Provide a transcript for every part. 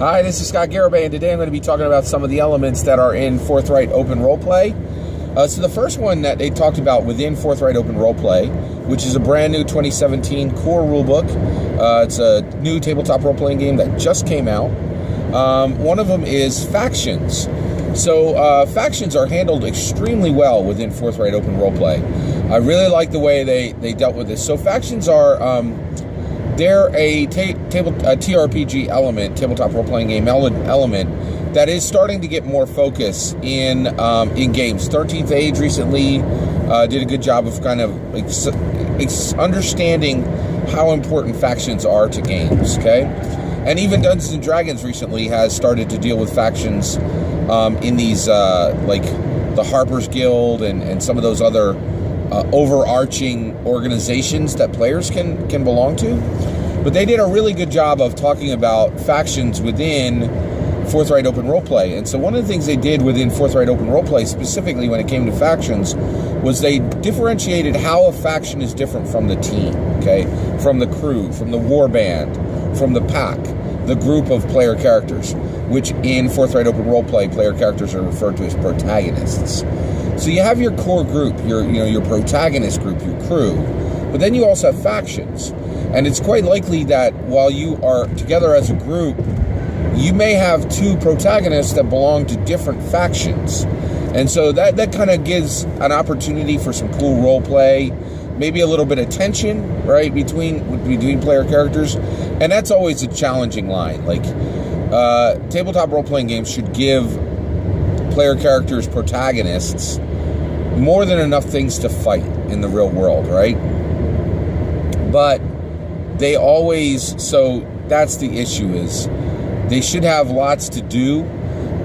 Hi, this is Scott Garibay, and today I'm going to be talking about some of the elements that are in Forthright Open Roleplay. So the first one that they talked about within Forthright Open Roleplay, which is a brand new 2017 core rulebook. It's a new tabletop role-playing game that just came out. One of them is factions. So factions are handled extremely well within Forthright Open Roleplay. I really like the way they dealt with this. So factions are... they're a TRPG element, tabletop role-playing game element that is starting to get more focus in games. 13th Age recently did a good job of kind of understanding how important factions are to games, okay? And even Dungeons & Dragons recently has started to deal with factions in these, like the Harper's Guild and some of those other overarching organizations that players can belong to. But they did a really good job of talking about factions within Forthright Open Roleplay. And so one of the things they did within Forthright Open Roleplay, specifically when it came to factions, was they differentiated how a faction is different from the team, okay? From the crew, from the war band, from the pack, the group of player characters, which in Forthright Open Roleplay, player characters are referred to as protagonists. So you have your core group, your protagonist group, your crew, but then you also have factions. And it's quite likely that while you are together as a group, you may have two protagonists that belong to different factions. And so that kind of gives an opportunity for some cool role play, maybe a little bit of tension, right, between player characters. And that's always a challenging line. Like, tabletop role-playing games should give player characters, protagonists, more than enough things to fight in the real world, right? But they always, so that's the issue, is they should have lots to do,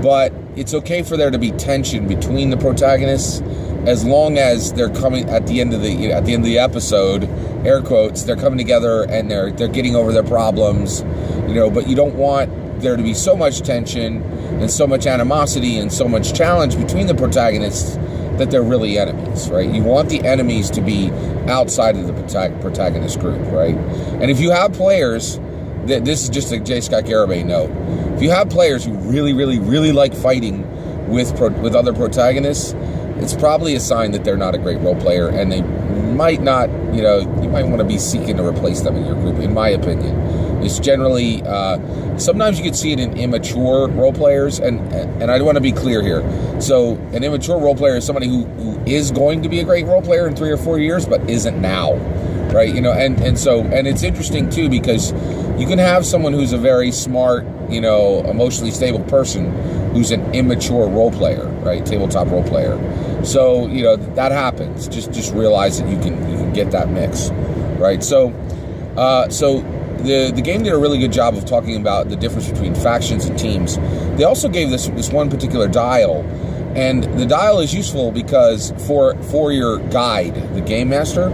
but it's okay for there to be tension between the protagonists as long as they're coming at the end of the episode, air quotes, they're coming together and they're getting over their problems, but you don't want there to be so much tension and so much animosity and so much challenge between the protagonists that they're really enemies, right? You want the enemies to be outside of the protagonist group, right? And if you have players, this is just a J. Scott Garibay note, if you have players who really, really, really like fighting with other protagonists, it's probably a sign that they're not a great role player, and they might not, you might want to be seeking to replace them in your group, in my opinion. It's generally, sometimes you can see it in immature role players, and I want to be clear here. So an immature role player is somebody who is going to be a great role player in 3 or 4 years, but isn't now, right? And it's interesting too, because you can have someone who's a very smart, emotionally stable person who's an immature role player, right? Tabletop role player. So, that happens. Just realize that you can get that mix, right? So the game did a really good job of talking about the difference between factions and teams. They also gave this one particular dial, and the dial is useful because for your guide, the game master,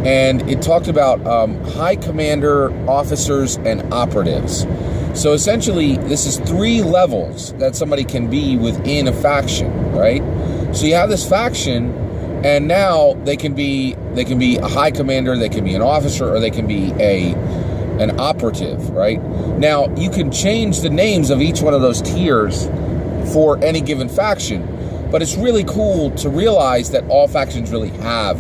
and it talked about high commander, officers, and operatives. So essentially, this is 3 levels that somebody can be within a faction, right? So you have this faction, and now they can be a high commander, they can be an officer, or they can be an operative, right? Now, you can change the names of each one of those tiers for any given faction, but it's really cool to realize that all factions really have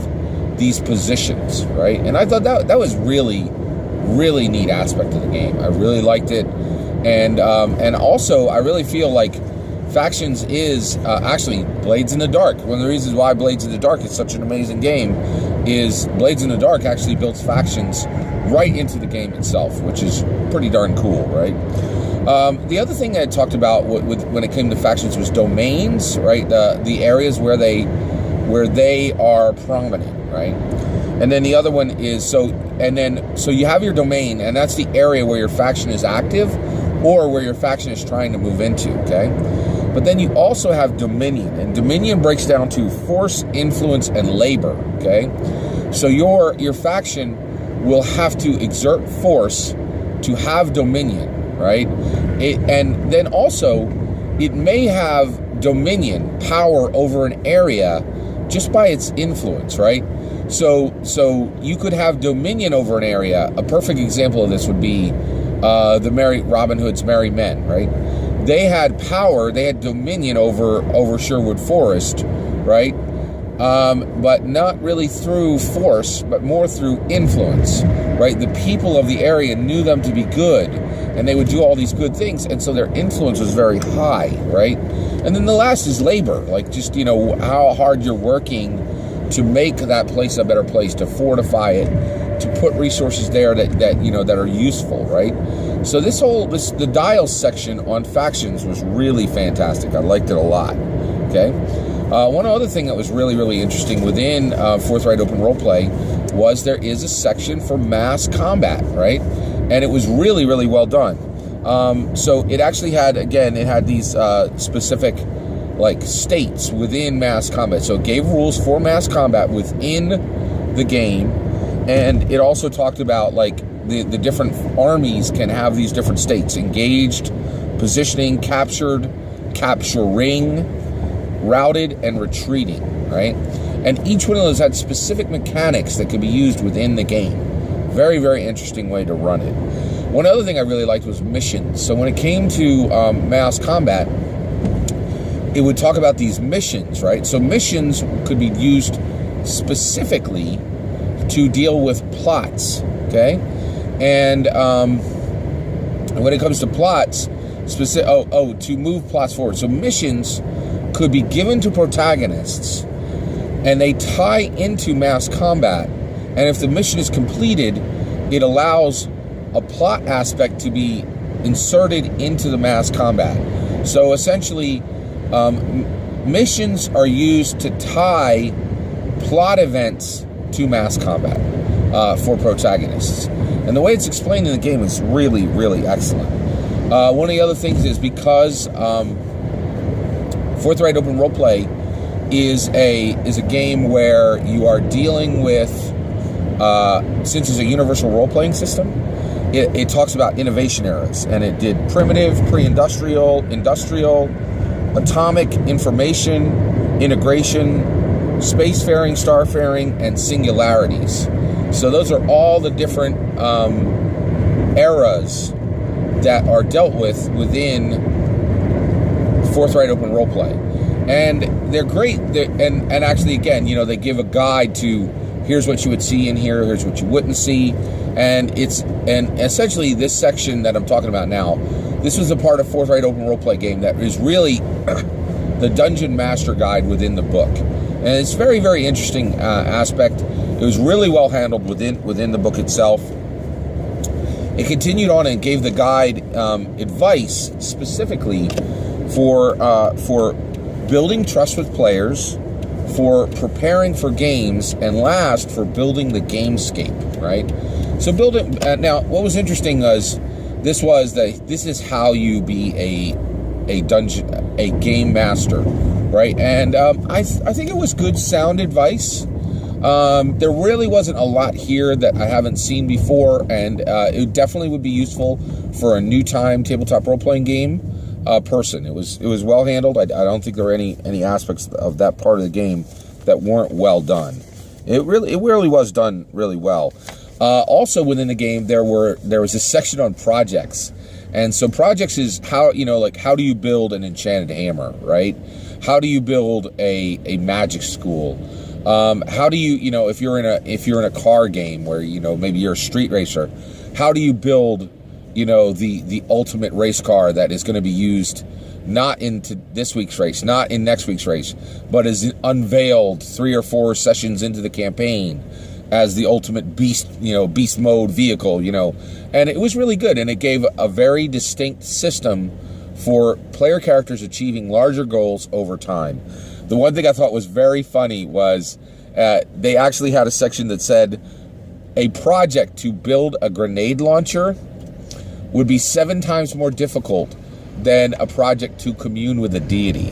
these positions, right? And I thought that was really, really neat aspect of the game. I really liked it, and also I really feel like factions is actually Blades in the Dark. One of the reasons why Blades in the Dark is such an amazing game is Blades in the Dark actually builds factions right into the game itself, which is pretty darn cool, right? The other thing I talked about when it came to factions was domains, right? The areas where they are prominent, right? And then the other one is so you have your domain, and that's the area where your faction is active or where your faction is trying to move into, okay? But then you also have dominion, and dominion breaks down to force, influence, and labor, okay? So your faction will have to exert force to have dominion, right? And then also, it may have dominion, power over an area just by its influence, right? So you could have dominion over an area. A perfect example of this would be the Robin Hood's merry men, right? They had power, they had dominion over Sherwood Forest, right? But not really through force, but more through influence, right? The people of the area knew them to be good, and they would do all these good things, and so their influence was very high, right? And then the last is labor, like just, how hard you're working to make that place a better place, to fortify it, to put resources there that are useful, right? So the dials section on factions was really fantastic. I liked it a lot, okay? One other thing that was really, really interesting within Forthright Open Roleplay was there is a section for mass combat, right? And it was really, really well done. So it actually had, these specific, states within mass combat. So it gave rules for mass combat within the game. And it also talked about, the different armies can have these different states: engaged, positioning, captured, capturing, routed, and retreating, right? And each one of those had specific mechanics that could be used within the game. Very, very interesting way to run it. One other thing I really liked was missions. So when it came to mass combat, it would talk about these missions, right? So missions could be used specifically to deal with plots, okay? And when it comes to plots, to move plots forward. So missions could be given to protagonists, and they tie into mass combat. And if the mission is completed, it allows a plot aspect to be inserted into the mass combat. So essentially, missions are used to tie plot events to mass combat for protagonists. And the way it's explained in the game is really, really excellent. One of the other things is because Forthright Open Roleplay is a game where you are dealing with, since it's a universal role-playing system, it talks about innovation eras, and it did primitive, pre-industrial, industrial, atomic, information, integration, spacefaring, starfaring, and singularities. So those are all the different eras that are dealt with within Forthright Open Roleplay. And they're great. And actually, again, they give a guide to here's what you would see in here, here's what you wouldn't see. And essentially this section that I'm talking about now, this was a part of Forthright Open Roleplay game that is really the Dungeon Master Guide within the book. And it's very, very interesting aspect. It was really well handled within the book itself. It continued on and gave the guide advice specifically for building trust with players, for preparing for games, and last, for building the gamescape, right? So building, now what was interesting was, this is how you be a game master, right? And I think it was good sound advice. There really wasn't a lot here that I haven't seen before, and it definitely would be useful for a new time tabletop role-playing game person. It was well handled. I don't think there were any aspects of that part of the game that weren't well done. It really was done really well. Also within the game, there was a section on projects. And so projects is how, how do you build an enchanted hammer, right? How do you build a magic school? How do you, if you're in a car game where, maybe you're a street racer, how do you build, the ultimate race car that is going to be used not into this week's race, not in next week's race, but is unveiled 3 or 4 sessions into the campaign as the ultimate beast mode vehicle, and it was really good. And it gave a very distinct system for player characters achieving larger goals over time. The one thing I thought was very funny was they actually had a section that said a project to build a grenade launcher would be 7 times more difficult than a project to commune with a deity,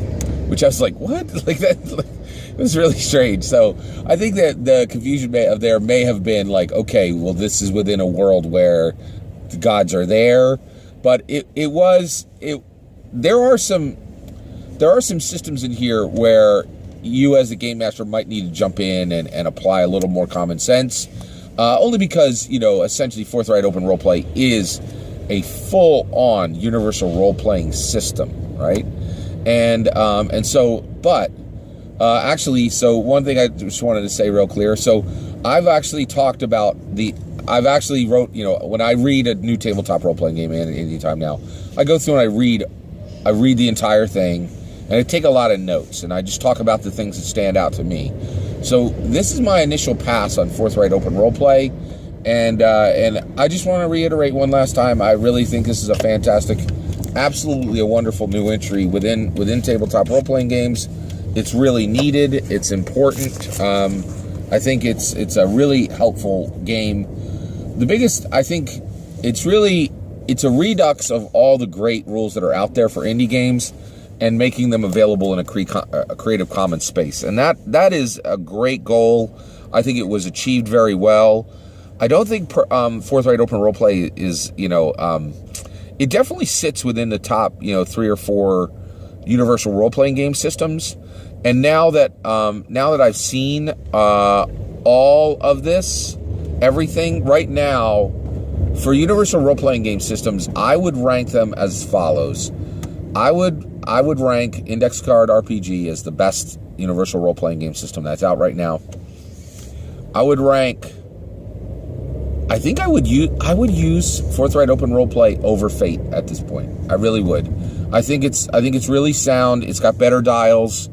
which I was like, what? It was really strange. So I think that the confusion may have been okay, well, this is within a world where the gods are there, but there are some systems in here where you as the game master might need to jump in and apply a little more common sense, only because essentially Forthright Open Roleplay is a full-on universal role-playing system, right? And so, but actually, so one thing I just wanted to say real clear. So I've actually talked about I've actually wrote, when I read a new tabletop role-playing game anytime now, I go through and I read the entire thing, and I take a lot of notes, and I just talk about the things that stand out to me. So this is my initial pass on Forthright Open Roleplay, and I just want to reiterate one last time, I really think this is a fantastic, absolutely a wonderful new entry within tabletop role-playing games. It's really needed. It's important. I think it's a really helpful game. The biggest, I think, it's a redux of all the great rules that are out there for indie games and making them available in a Creative Commons space. And that is a great goal. I think it was achieved very well. I don't think Forthright Open Roleplay is, it definitely sits within the top, 3 or 4 universal role-playing game systems. And now that I've seen all of this, everything right now, for universal role-playing game systems, I would rank them as follows. I would rank Index Card RPG as the best universal role-playing game system that's out right now. I would use Forthright Open Roleplay over Fate at this point. I really would. I think it's really sound. It's got better dials.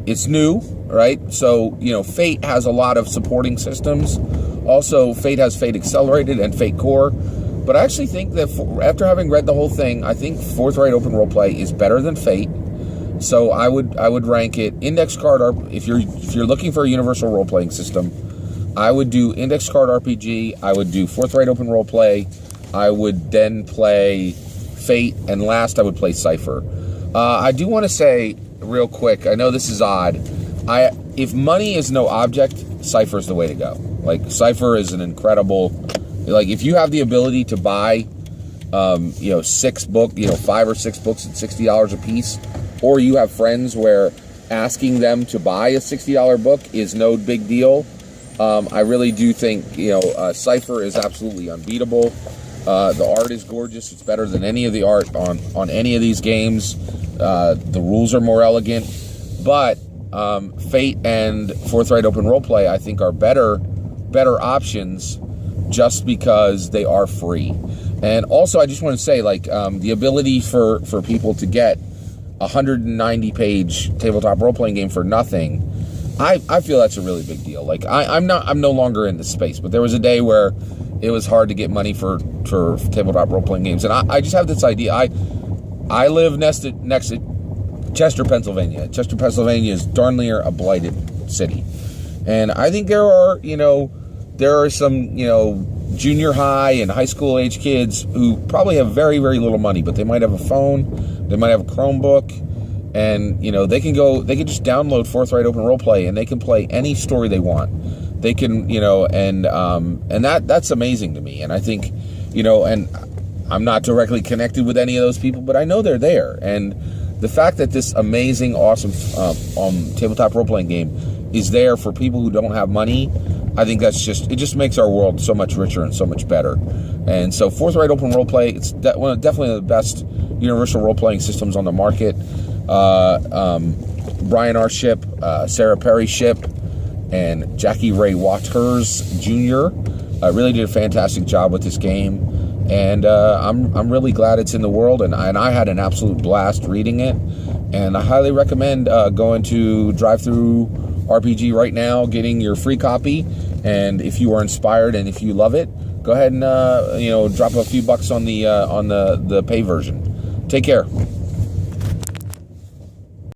It's new, right? So, Fate has a lot of supporting systems. Also, Fate has Fate Accelerated and Fate Core. But I actually think that after having read the whole thing, I think Forthright Open Roleplay is better than Fate. So I would rank it Index Card. If you're looking for a universal role-playing system, I would do Index Card RPG. I would do Forthright Open Roleplay. I would then play Fate, and last I would play Cypher. I do want to say real quick, I know this is odd. If money is no object, Cypher is the way to go. Like, Cypher is an incredible, like, if you have the ability to buy 5 or 6 books at $60 a piece, or you have friends where asking them to buy a $60 book is no big deal, I really do think Cypher is absolutely unbeatable. The art is gorgeous. It's better than any of the art on any of these games. The rules are more elegant, but Fate and Forthright Open Roleplay, I think, are better options just because they are free. And also, I just want to say, the ability for people to get a 190-page tabletop role-playing game for nothing, I feel that's a really big deal. Like, I'm no longer in this space, but there was a day where it was hard to get money for tabletop role-playing games, and I just have this idea. I live next to Chester, Pennsylvania. Chester, Pennsylvania is darn near a blighted city, and I think there are some junior high and high school age kids who probably have very, very little money, but they might have a phone, they might have a Chromebook, and they can just download Forthright Open Roleplay and they can play any story they want. They can and that's amazing to me. And I think and I'm not directly connected with any of those people, but I know they're there. And the fact that this amazing, awesome tabletop role-playing game is there for people who don't have money, I think it just makes our world so much richer and so much better. And so Forthright Open Roleplay, it's definitely the best universal role-playing systems on the market. Brian R. Ship, Sarah Perry Ship, and Jackie Ray Waters Jr. Really did a fantastic job with this game. And I'm really glad it's in the world, and I had an absolute blast reading it. And I highly recommend going to DriveThru RPG right now, getting your free copy. And if you are inspired and if you love it, go ahead and drop a few bucks on the pay version. Take care.